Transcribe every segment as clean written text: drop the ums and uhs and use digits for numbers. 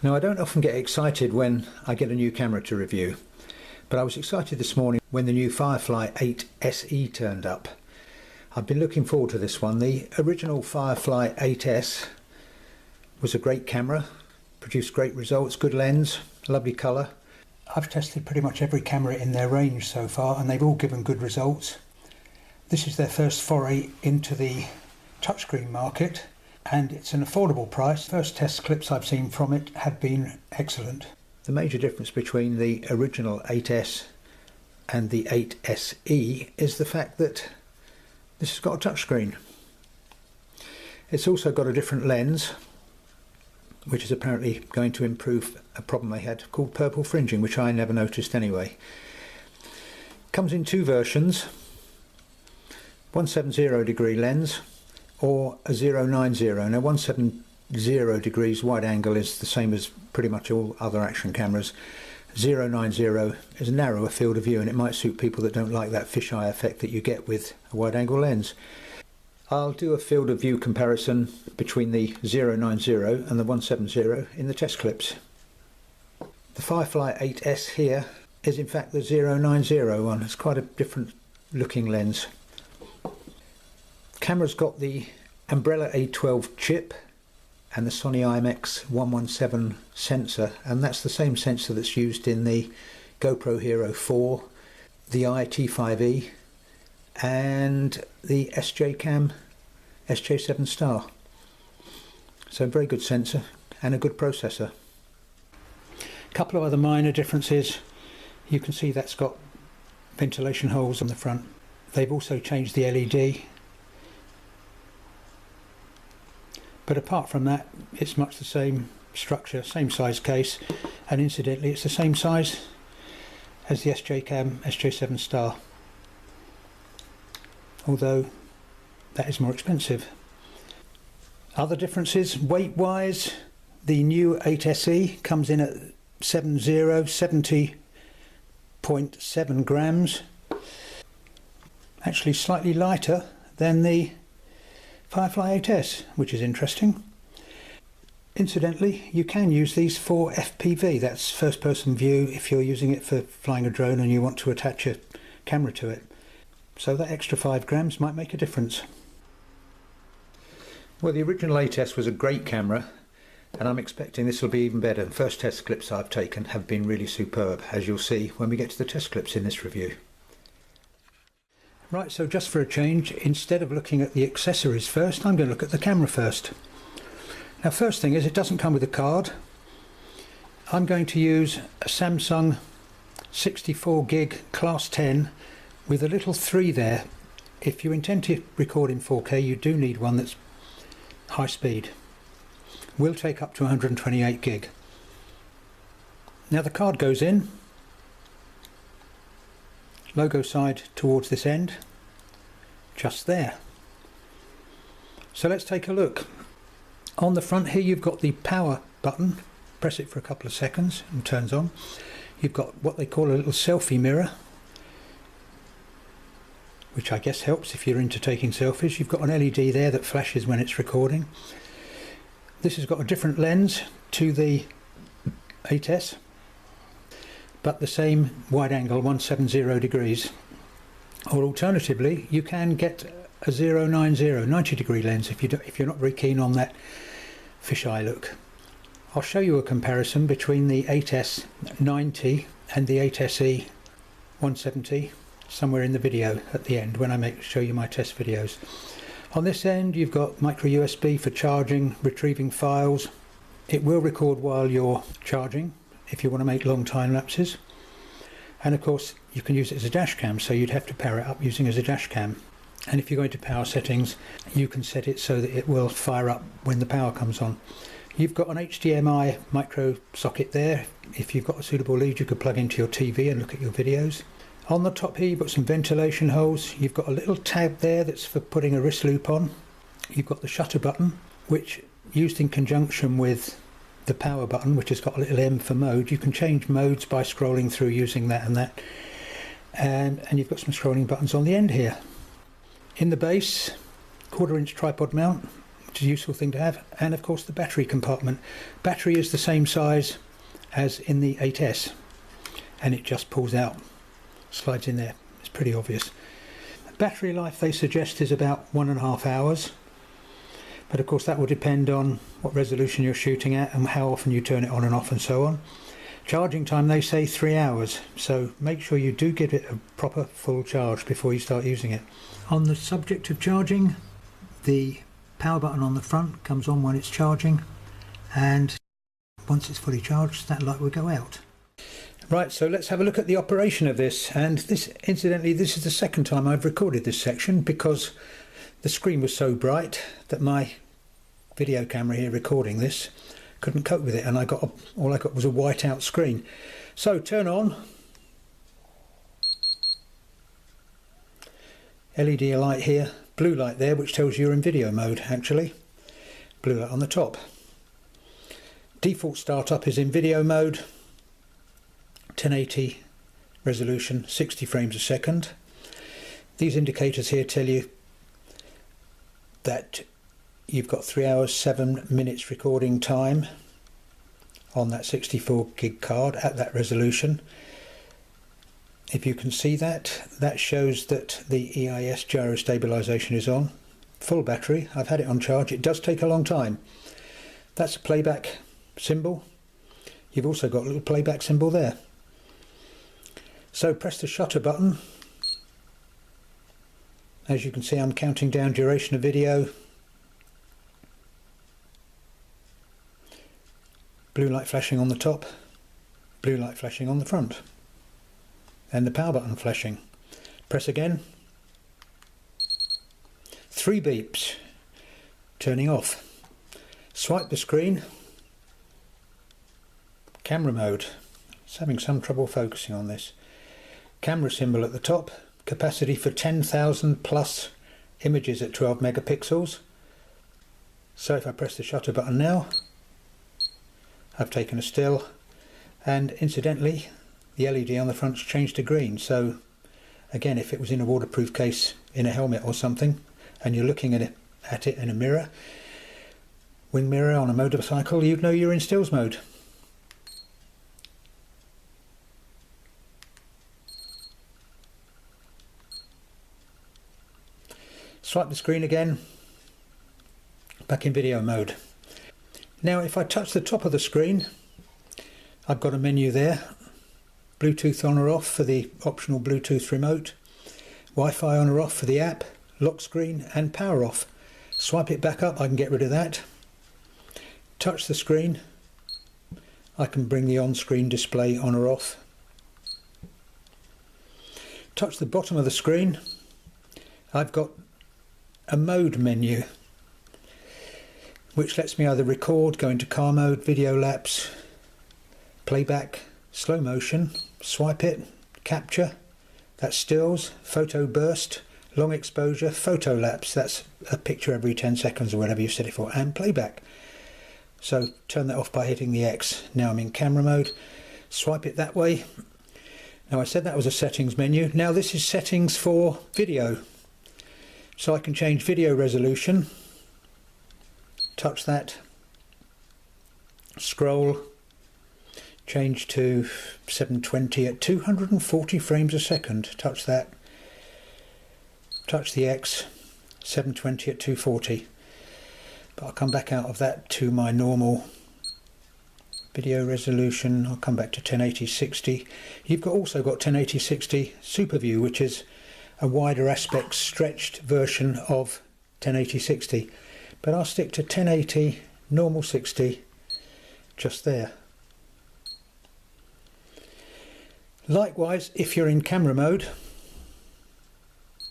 Now, I don't often get excited when I get a new camera to review, but I was excited this morning when the new Firefly 8 SE turned up. I've been looking forward to this one. The original Firefly 8S was a great camera, produced great results, good lens, lovely colour. I've tested pretty much every camera in their range so far and they've all given good results. This is their first foray into the touchscreen market and it's an affordable price. First test clips I've seen from it have been excellent. The major difference between the original 8S and the 8SE is the fact that this has got a touchscreen. It's also got a different lens, which is apparently going to improve a problem they had called purple fringing, which I never noticed anyway. Comes in two versions, 170 degree lens or a 090. Now 170 degrees wide angle is the same as pretty much all other action cameras. 090 is a narrower field of view and it might suit people that don't like that fisheye effect that you get with a wide angle lens. I'll do a field of view comparison between the 090 and the 170 in the test clips. The Firefly 8S here is in fact the 090 one. It's quite a different looking lens. Camera's got the Umbrella A12 chip and the Sony IMX117 sensor, and that's the same sensor that's used in the GoPro Hero 4, the IT5E and the SJ-Cam SJ7 Star. So very good sensor and a good processor. A couple of other minor differences. You can see that's got ventilation holes on the front. They've also changed the LED. But apart from that, it's much the same structure, same size case, and incidentally it's the same size as the SJ-Cam SJ7 Star, although that is more expensive. Other differences, weight wise, the new 8SE comes in at 70.7 grams, actually slightly lighter than the Firefly 8S, which is interesting. Incidentally, you can use these for FPV, that's first person view, if you're using it for flying a drone and you want to attach a camera to it. So that extra 5 grams might make a difference. Well, the original 8S was a great camera and I'm expecting this will be even better. The first test clips I've taken have been really superb, as you'll see when we get to the test clips in this review. Right, so just for a change, instead of looking at the accessories first, I'm going to look at the camera first. Now, first thing is, it doesn't come with a card. I'm going to use a Samsung 64 gig class 10 with a little 3 there. If you intend to record in 4K, you do need one that's high speed. Will take up to 128 gig. Now the card goes in. Logo side towards this end, just there. So let's take a look. On the front here you've got the power button. Press it for a couple of seconds and it turns on. You've got what they call a little selfie mirror, which I guess helps if you're into taking selfies. You've got an LED there that flashes when it's recording. This has got a different lens to the 8S, but the same wide angle, 170 degrees. Or alternatively, you can get a 90 degree lens if you're not very keen on that fisheye look. I'll show you a comparison between the 8S 90 and the 8SE 170 somewhere in the video at the end when I show you my test videos. On this end you've got micro USB for charging, retrieving files. It will record while you're charging if you want to make long time lapses, and of course you can use it as a dash cam, so you'd have to power it up using it as a dash cam. And if you go into power settings, you can set it so that it will fire up when the power comes on. You've got an HDMI micro socket there. If you've got a suitable lead, you could plug into your TV and look at your videos. On the top here you've got some ventilation holes. You've got a little tab there that's for putting a wrist loop on. You've got the shutter button, which used in conjunction with the power button, which has got a little M for mode. You can change modes by scrolling through using that and that, and you've got some scrolling buttons on the end here. In the base, 1/4 inch tripod mount It's a useful thing to have. And of course the battery compartment. Battery is the same size as in the 8S, and it just pulls out, slides in there. It's pretty obvious. Battery life they suggest is about 1.5 hours, but of course that will depend on what resolution you're shooting at and how often you turn it on and off and so on. Charging time they say 3 hours, so make sure you do give it a proper full charge before you start using it. On the subject of charging, the power button on the front comes on when it's charging, and once it's fully charged that light will go out. Right, so let's have a look at the operation of this. And this, incidentally, this is the second time I've recorded this section because the screen was so bright that my video camera here recording this couldn't cope with it, and all I got was a white out screen. So turn on, LED light here, blue light there which tells you you're in video mode actually, blue light on the top. Default startup is in video mode, 1080 resolution, 60 frames a second. These indicators here tell you that you've got 3 hours 7 minutes recording time on that 64 gig card at that resolution. If you can see that, that shows that the EIS gyro stabilization is on. Full battery, I've had it on charge. It does take a long time. That's a playback symbol. You've also got a little playback symbol there. So press the shutter button. As you can see, I'm counting down duration of video. Blue light flashing on the top, blue light flashing on the front, and the power button flashing. Press again. 3 beeps, turning off. Swipe the screen. Camera mode. It's having some trouble focusing on this. Camera symbol at the top. Capacity for 10,000 plus images at 12 megapixels. So if I press the shutter button now, I've taken a still, and incidentally the LED on the front's changed to green. So again, if it was in a waterproof case in a helmet or something and you're looking at it in a mirror, wing mirror on a motorcycle, you'd know you're in stills mode. Swipe the screen again, back in video mode. Now if I touch the top of the screen, I've got a menu there. Bluetooth on or off for the optional Bluetooth remote, Wi-Fi on or off for the app, lock screen and power off. Swipe it back up, I can get rid of that. Touch the screen, I can bring the on-screen display on or off. Touch the bottom of the screen, I've got a mode menu which lets me either record, go into car mode, video lapse, playback, slow motion, swipe it, capture, that's stills, photo burst, long exposure, photo lapse, that's a picture every 10 seconds or whatever you set it for, and playback. So turn that off by hitting the X. Now I'm in camera mode, swipe it that way. Now I said that was a settings menu, now this is settings for video. So I can change video resolution, touch that, scroll, change to 720 at 240 frames a second, touch that, touch the X, 720 at 240, but I'll come back out of that to my normal video resolution. I'll come back to 1080-60. You've also got 1080-60 Super View, which is a wider aspect stretched version of 1080-60, but I'll stick to 1080 normal 60 just there. Likewise, if you're in camera mode,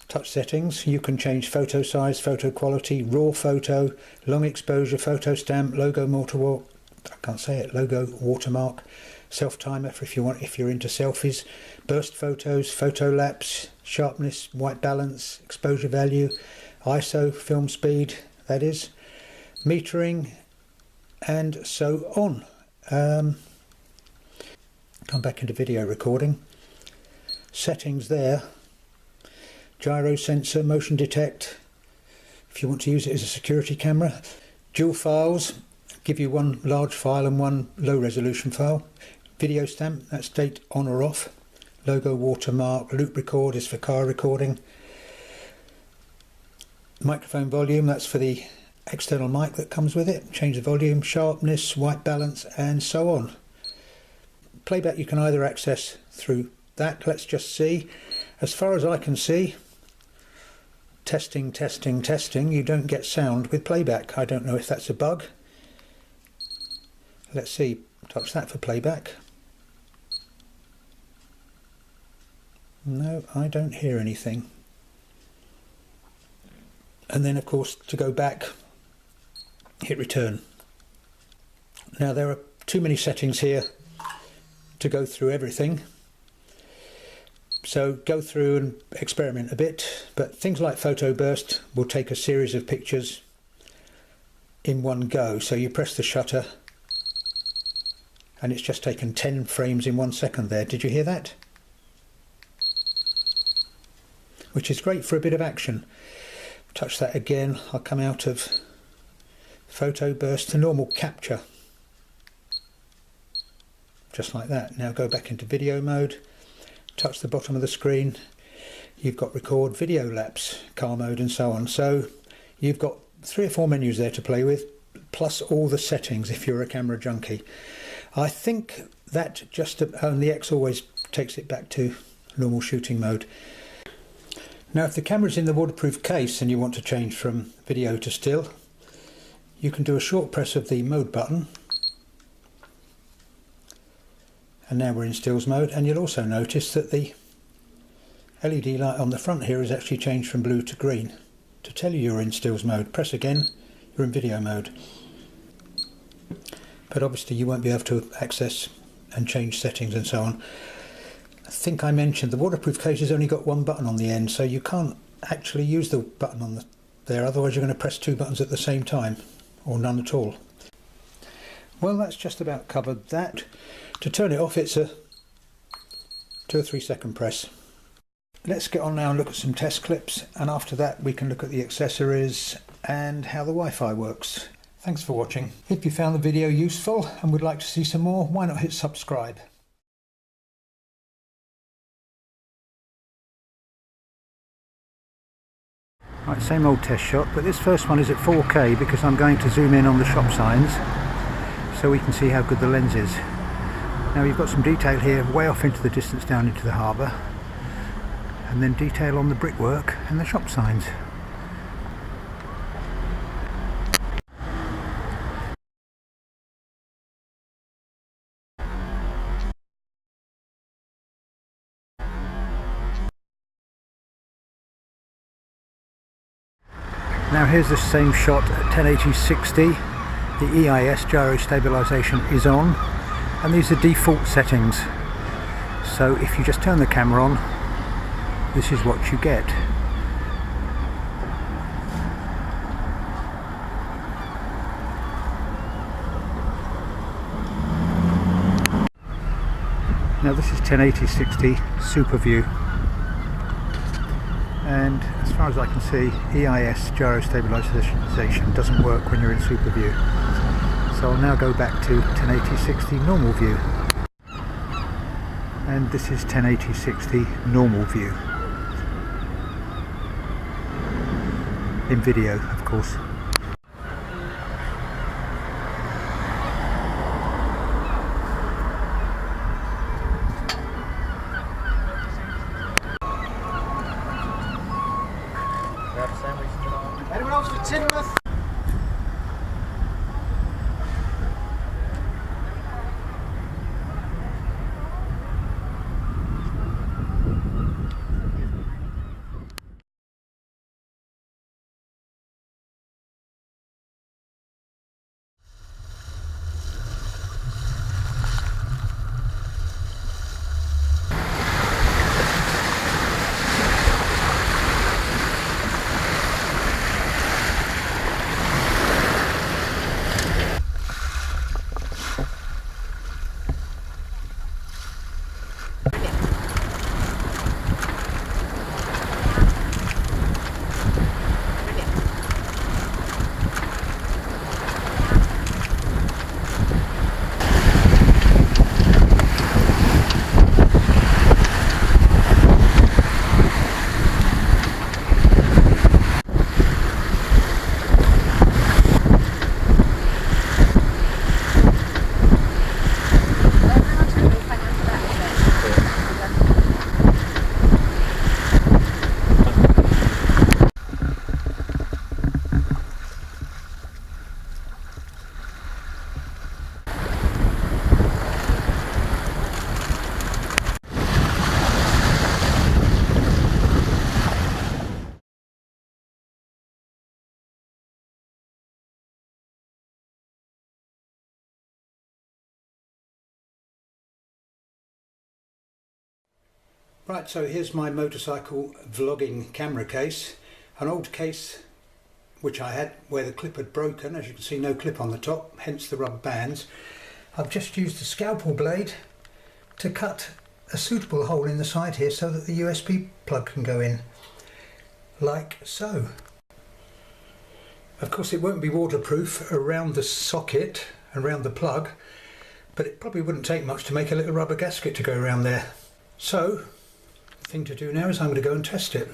touch settings, you can change photo size, photo quality, raw photo, long exposure, photo stamp, logo watermark, I can't say it, logo watermark, self timer if you're into selfies, burst photos, photo lapse, sharpness, white balance, exposure value, ISO, film speed, that is, metering, and so on. Come back into video recording. Settings there, gyro sensor, motion detect, if you want to use it as a security camera. Dual files give you one large file and one low resolution file. Video stamp, that's date on or off. Logo watermark. Loop record is for car recording. Microphone volume, that's for the external mic that comes with it. Change the volume, sharpness, white balance, and so on. Playback you can either access through that. Let's just see. As far as I can see, testing, testing, testing, you don't get sound with playback. I don't know if that's a bug. Let's see, touch that for playback. No, I don't hear anything. And then of course to go back, hit return. Now there are too many settings here to go through everything. So go through and experiment a bit, but things like photo burst will take a series of pictures in one go. So you press the shutter and it's just taken 10 frames in 1 second there. Did you hear that? Which is great for a bit of action. Touch that again, I'll come out of photo burst to normal capture. Just like that. Now go back into video mode, touch the bottom of the screen, you've got record, video lapse, car mode and so on. So you've got 3 or 4 menus there to play with, plus all the settings if you're a camera junkie. I think that just, and the X always takes it back to normal shooting mode. Now if the camera's in the waterproof case and you want to change from video to still, you can do a short press of the mode button. And now we're in stills mode, and you'll also notice that the LED light on the front here has actually changed from blue to green to tell you you're in stills mode. Press again, you're in video mode. But obviously you won't be able to access and change settings and so on. I think I mentioned the waterproof case has only got 1 button on the end, so you can't actually use the button on there, otherwise you're going to press 2 buttons at the same time, or none at all. Well, that's just about covered that. To turn it off, it's a 2 or 3 second press. Let's get on now and look at some test clips, and after that we can look at the accessories and how the Wi-Fi works. Thanks for watching. If you found the video useful and would like to see some more, why not hit subscribe? Right, same old test shot, but this first one is at 4K because I'm going to zoom in on the shop signs so we can see how good the lens is. Now you've got some detail here way off into the distance down into the harbour, and then detail on the brickwork and the shop signs. Now here's the same shot at 1080-60. The EIS gyro stabilization is on, and these are default settings. So if you just turn the camera on, this is what you get. Now this is 1080-60 Super View, and as far as I can see, EIS gyro stabilization doesn't work when you're in Super View. So I'll now go back to 1080-60 normal view, and this is 1080-60 normal view in video, of course. Anyone else with Tinmouth? Right, so here's my motorcycle vlogging camera case. An old case which I had where the clip had broken. As you can see, no clip on the top, hence the rubber bands. I've just used a scalpel blade to cut a suitable hole in the side here so that the USB plug can go in, like so. Of course it won't be waterproof around the socket and around the plug, but it probably wouldn't take much to make a little rubber gasket to go around there. So the thing to do now is I'm going to go and test it.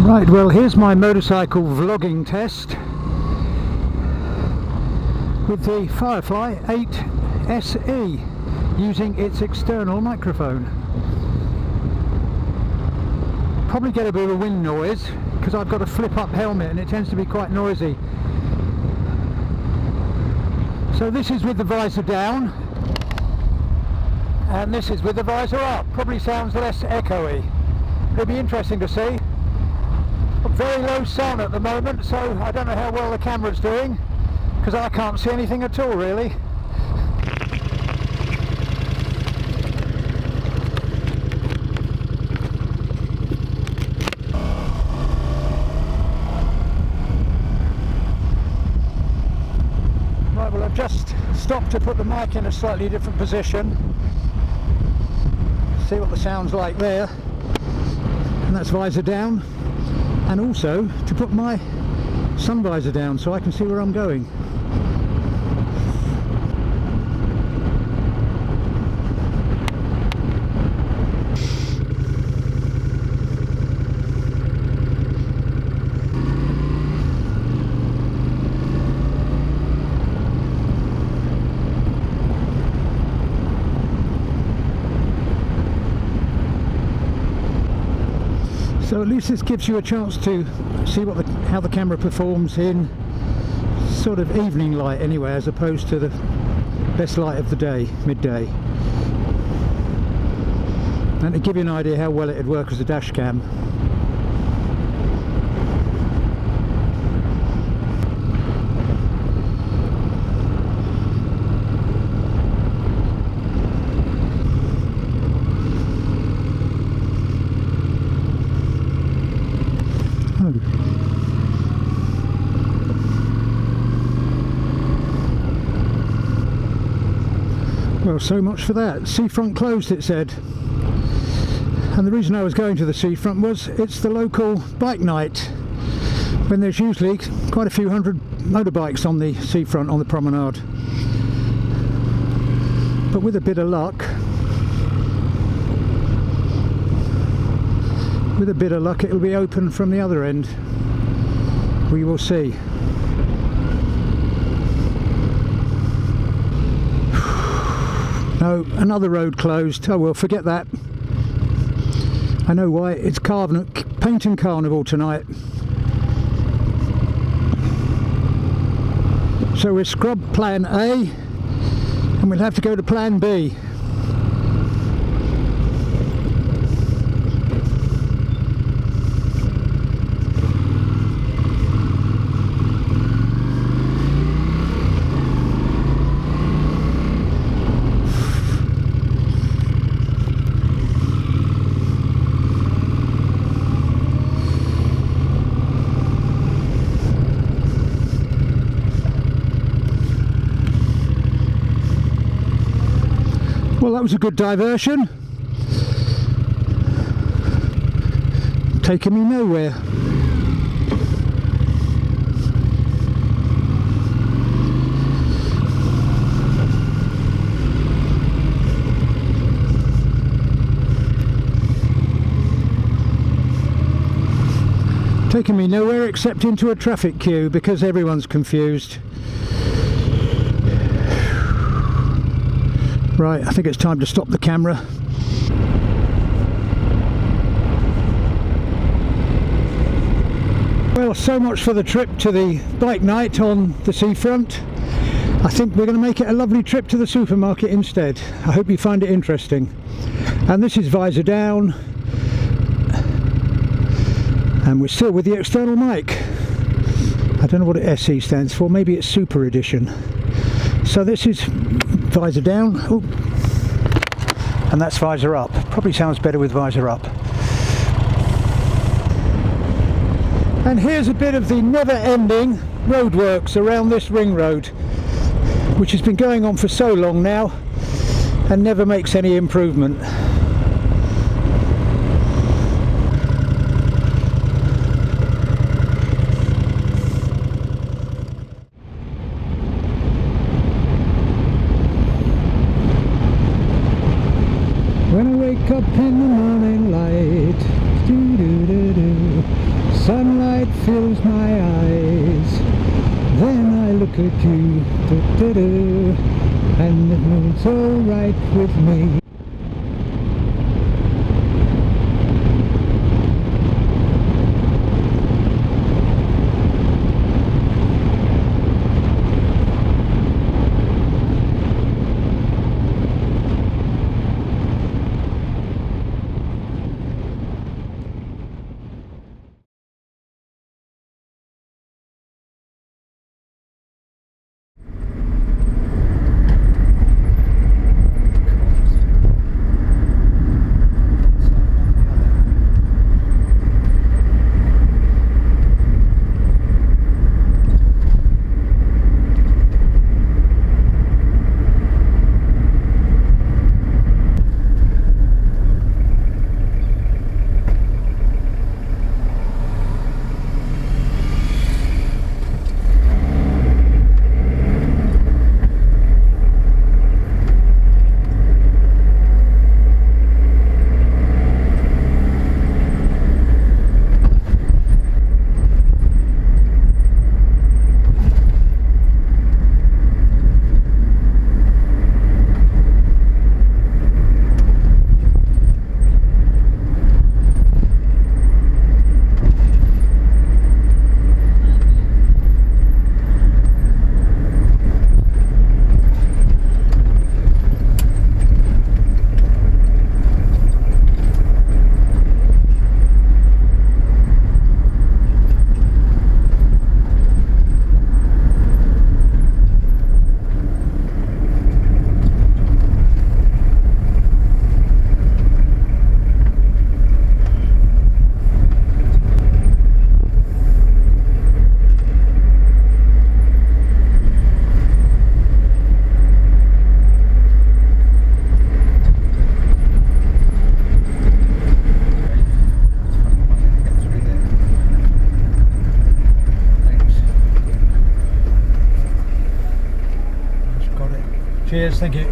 Right, well, here's my motorcycle vlogging test with the Firefly 8 SE using its external microphone. Probably get a bit of a wind noise because I've got a flip up helmet and it tends to be quite noisy. So this is with the visor down and this is with the visor up. Probably sounds less echoey. It'll be interesting to see. Very low sound at the moment, so I don't know how well the camera's doing because I can't see anything at all really. Right, well, I've just stopped to put the mic in a slightly different position. See what the sound's like there. And that's visor down. And also to put my sun visor down so I can see where I'm going. So at least this gives you a chance to see how the camera performs in sort of evening light anyway, as opposed to the best light of the day, midday. And to give you an idea how well it'd work as a dash cam. Well, so much for that. Seafront closed, it said. And the reason I was going to the seafront was it's the local bike night, when there's usually quite a few hundred motorbikes on the seafront on the promenade. But with a bit of luck, it'll be open from the other end. We will see. No, another road closed. Oh well, forget that. I know why. It's Painting Carnival tonight. So we'll scrub plan A and we'll have to go to plan B. Well, that was a good diversion. Taking me nowhere. Taking me nowhere except into a traffic queue because everyone's confused. Right, I think it's time to stop the camera. Well, so much for the trip to the bike night on the seafront. I think we're going to make it a lovely trip to the supermarket instead. I hope you find it interesting. And this is visor down. And we're still with the external mic. I don't know what SE stands for, maybe it's Super Edition. So this is visor down. Ooh. And that's visor up. Probably sounds better with visor up. And here's a bit of the never-ending roadworks around this ring road, which has been going on for so long now and never makes any improvement. When I wake up in the morning light, doo-doo-doo-doo, sunlight fills my eyes, then I look at you, doo-doo-doo, and it's alright with me. Cheers, thank you.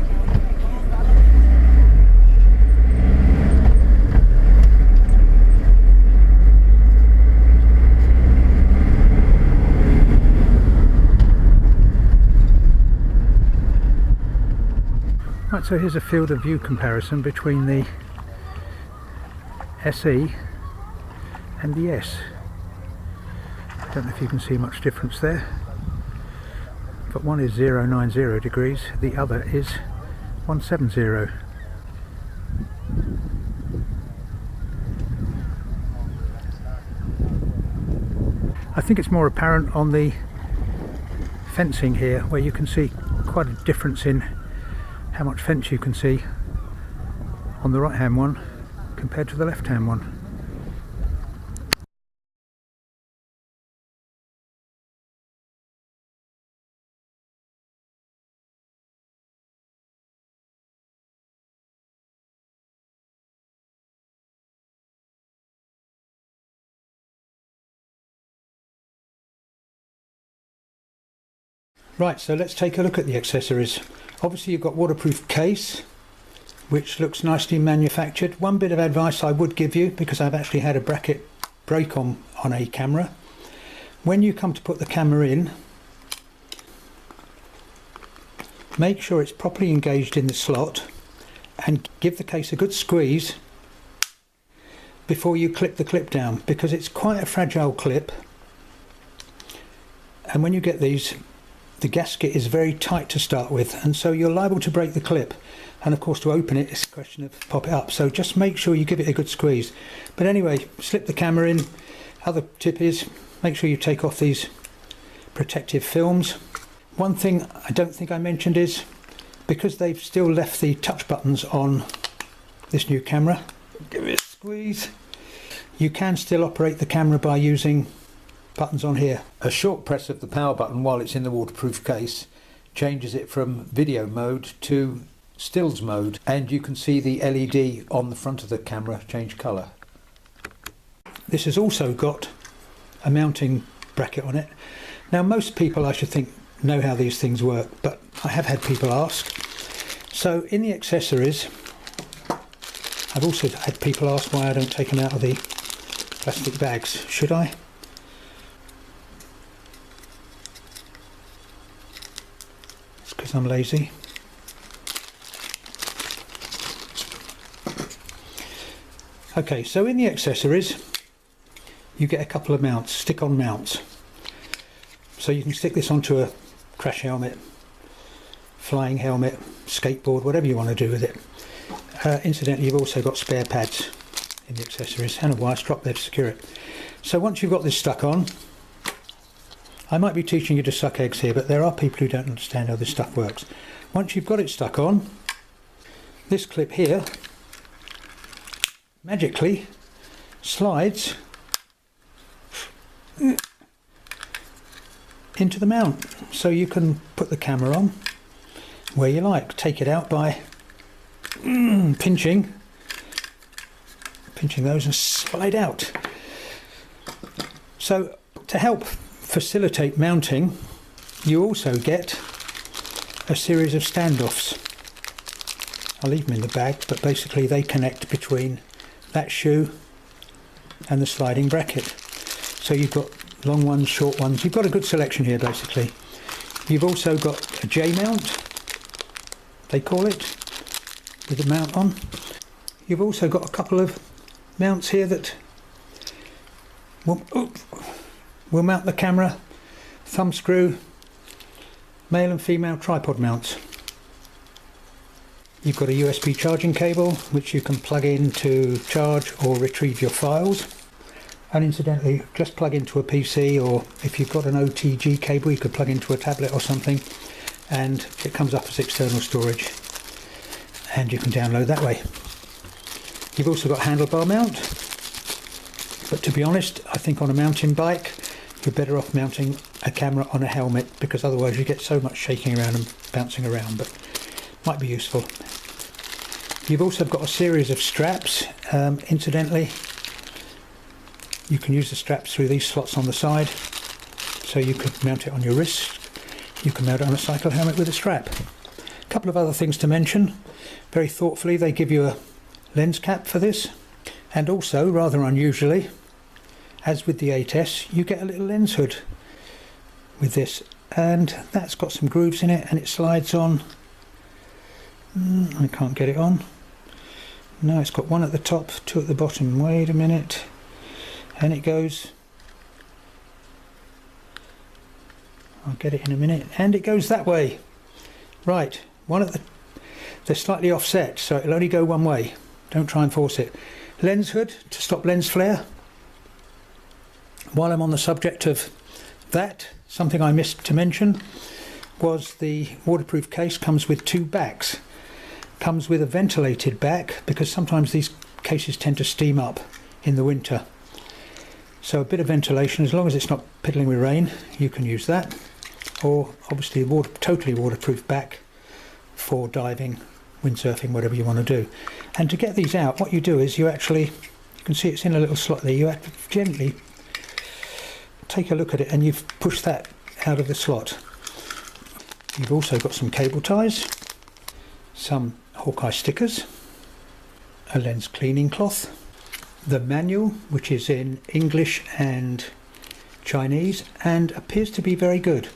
Right, so here's a field of view comparison between the SE and the S. I don't know if you can see much difference there, but one is 090 degrees, the other is 170. I think it's more apparent on the fencing here, where you can see quite a difference in how much fence you can see on the right hand one compared to the left hand one. Right, so let's take a look at the accessories. Obviously you've got waterproof case, which looks nicely manufactured. One bit of advice I would give you, because I've actually had a bracket break on a camera. When you come to put the camera in, make sure it's properly engaged in the slot and give the case a good squeeze before you clip the clip down, because it's quite a fragile clip, and when you get these, the gasket is very tight to start with, and so you're liable to break the clip, and of course to open it it's a question of pop it up, so just make sure you give it a good squeeze. But anyway, slip the camera in, Other tip is make sure you take off these protective films. One thing I don't think I mentioned is, because they've still left the touch buttons on this new camera, give it a squeeze, you can still operate the camera by using buttons on here. A short press of the power button while it's in the waterproof case changes it from video mode to stills mode, and you can see the LED on the front of the camera change colour. This has also got a mounting bracket on it. Now most people, I should think, know how these things work, but I have had people ask. So in the accessories, I've also had people ask why I don't take them out of the plastic bags. Should I? It's because I'm lazy. Okay, so in the accessories you get a couple of mounts, stick-on mounts. So you can stick this onto a crash helmet, flying helmet, skateboard, whatever you want to do with it. Incidentally, you've also got spare pads in the accessories and a wire strap there to secure it. So once you've got this stuck on, I might be teaching you to suck eggs here, but there are people who don't understand how this stuff works. Once you've got it stuck on, this clip here magically slides into the mount, so you can put the camera on where you like. Take it out by pinching those and slide out. So to help facilitate mounting, you also get a series of standoffs. I'll leave them in the bag, but basically they connect between that shoe and the sliding bracket. So you've got long ones, short ones. You've got a good selection here basically. You've also got a J mount, they call it, with the mount on. You've also got a couple of mounts here that will mount the camera, thumb screw, male and female tripod mounts. You've got a USB charging cable which you can plug in to charge or retrieve your files, and incidentally just plug into a PC, or if you've got an OTG cable you could plug into a tablet or something, and it comes up as external storage and you can download that way. You've also got a handlebar mount, but to be honest I think on a mountain bike you're better off mounting a camera on a helmet, because otherwise you get so much shaking around and bouncing around, but might be useful. You've also got a series of straps. Incidentally, you can use the straps through these slots on the side, so you could mount it on your wrist, you can mount it on a cycle helmet with a strap. A couple of other things to mention. Very thoughtfully they give you a lens cap for this, and also rather unusually, as with the 8S, you get a little lens hood with this, and that's got some grooves in it and it slides on. I can't get it on. No, it's got one at the top, two at the bottom. Wait a minute. And it goes, I'll get it in a minute, and it goes that way. Right, one at they're slightly offset, so it'll only go one way. Don't try and force it. Lens hood to stop lens flare. While I'm on the subject of that, something I missed to mention was the waterproof case comes with two backs. Comes with a ventilated back, because sometimes these cases tend to steam up in the winter. So a bit of ventilation, as long as it's not piddling with rain, you can use that. Or obviously a totally waterproof back for diving, windsurfing, whatever you want to do. And to get these out, what you do is you can see it's in a little slot there. You have to gently take a look at it and you've pushed that out of the slot. You've also got some cable ties, some Hawkeye stickers, a lens cleaning cloth, the manual, which is in English and Chinese and appears to be very good.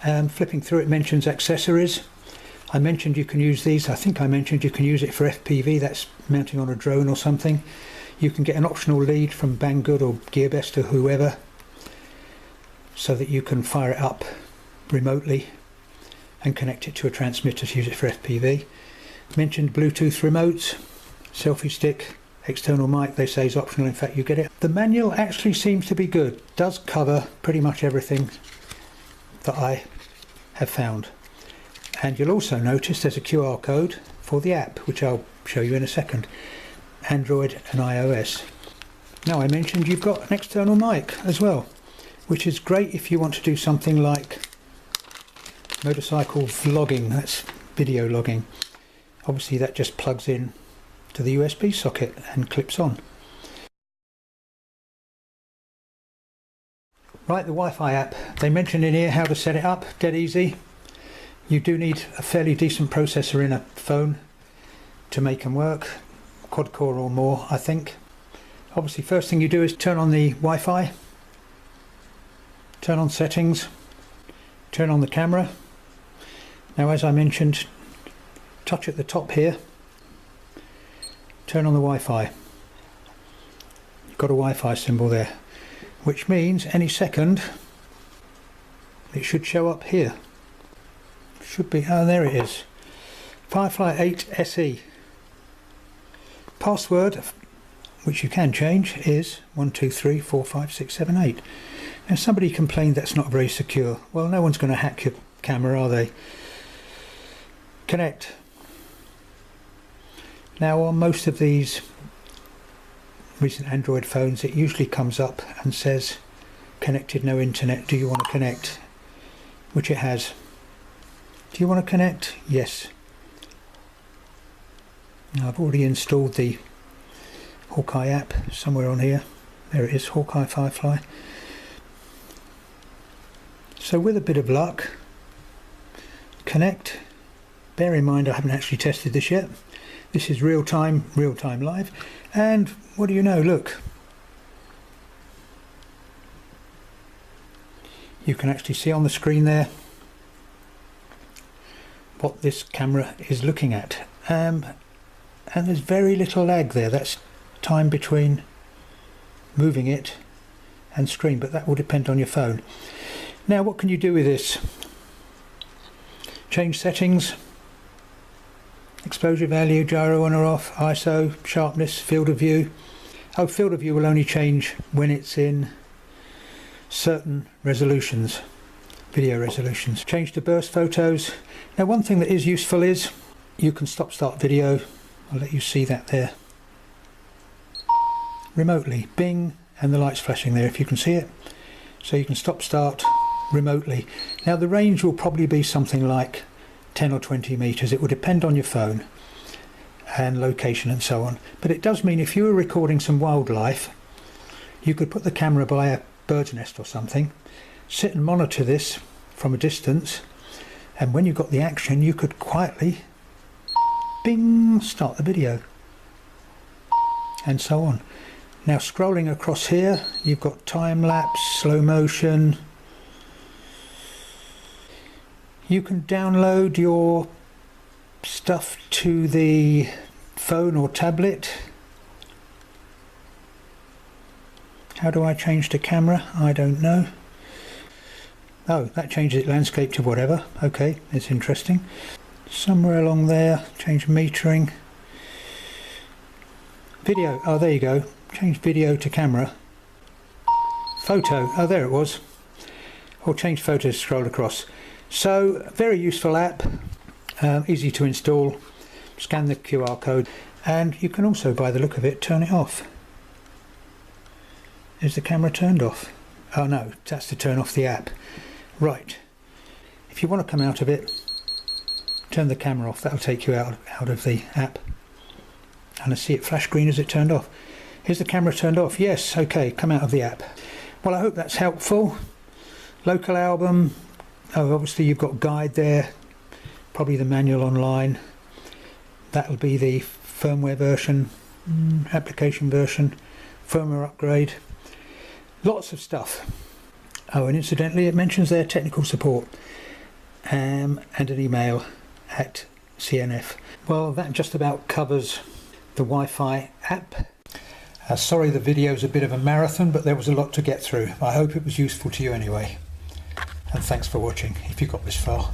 Flipping through it mentions accessories. I mentioned you can use these. I think I mentioned you can use it for FPV, that's mounting on a drone or something. You can get an optional lead from Banggood or Gearbest or whoever, so that you can fire it up remotely and connect it to a transmitter to use it for FPV. Mentioned Bluetooth remotes, selfie stick, External mic, they say, is optional. In fact, you get it. The manual actually seems to be good. Does cover pretty much everything that I have found. And you'll also notice there's a QR code for the app, which I'll show you in a second. Android and iOS. Now, I mentioned you've got an external mic as well, which is great if you want to do something like motorcycle vlogging. That's video logging. Obviously that just plugs in to the USB socket and clips on. Right, the Wi-Fi app. They mentioned in here how to set it up. Dead easy. You do need a fairly decent processor in a phone to make them work. Quad core or more, I think. Obviously, first thing you do is turn on the Wi-Fi, turn on settings, turn on the camera. Now, as I mentioned, touch at the top here, turn on the Wi-Fi. You've got a Wi-Fi symbol there, which means any second it should show up here. Should be, oh, there it is. Firefly 8 SE. Password, which you can change, is 12345678. Now, somebody complained that's not very secure. Well, no one's going to hack your camera, are they? Connect. Now, on most of these recent Android phones, it usually comes up and says connected, no internet, do you want to connect? Which it has. Do you want to connect? Yes. Now, I've already installed the Hawkeye app somewhere on here. There it is, Hawkeye Firefly. So with a bit of luck, connect. Bear in mind I haven't actually tested this yet. This is real time live. And what do you know, look. You can actually see on the screen there what this camera is looking at. And there's very little lag there. That's time between moving it and screen, but that will depend on your phone. Now, what can you do with this? Change settings, exposure value, gyro on or off, ISO, sharpness, field of view. Oh, field of view will only change when it's in certain resolutions, video resolutions. Change to burst photos. Now, one thing that is useful is you can stop-start video. I'll let you see that there. Remotely, bing, and the light's flashing there if you can see it. So you can stop-start remotely. Now, the range will probably be something like 10 or 20 meters. It will depend on your phone and location and so on. But it does mean if you were recording some wildlife, you could put the camera by a bird's nest or something, sit and monitor this from a distance, and when you got the action, you could quietly, bing, start the video, and so on. Now, scrolling across here, you've got time lapse, slow motion. You can download your stuff to the phone or tablet. How do I change to camera? I don't know. Oh, that changes it landscape to whatever. Okay, it's interesting. Somewhere along there, change metering. Video, oh, there you go. Change video to camera. Photo, oh, there it was. Or change photos, scroll across. So, very useful app, easy to install. Scan the QR code, and you can also, by the look of it, turn it off. Is the camera turned off? Oh no, that's to turn off the app. Right. If you want to come out of it, turn the camera off. That'll take you out of the app. And I see it flash green as it turned off. Is the camera turned off? Yes, okay, come out of the app. Well, I hope that's helpful. Local album. Oh, obviously you've got guide there. Probably the manual online. That'll be the firmware version, application version, firmware upgrade. Lots of stuff. Oh, and incidentally, it mentions their technical support and an email at CNF. Well, that just about covers the Wi-Fi app. Sorry the video's a bit of a marathon, but there was a lot to get through. I hope it was useful to you anyway. And thanks for watching, if you got this far.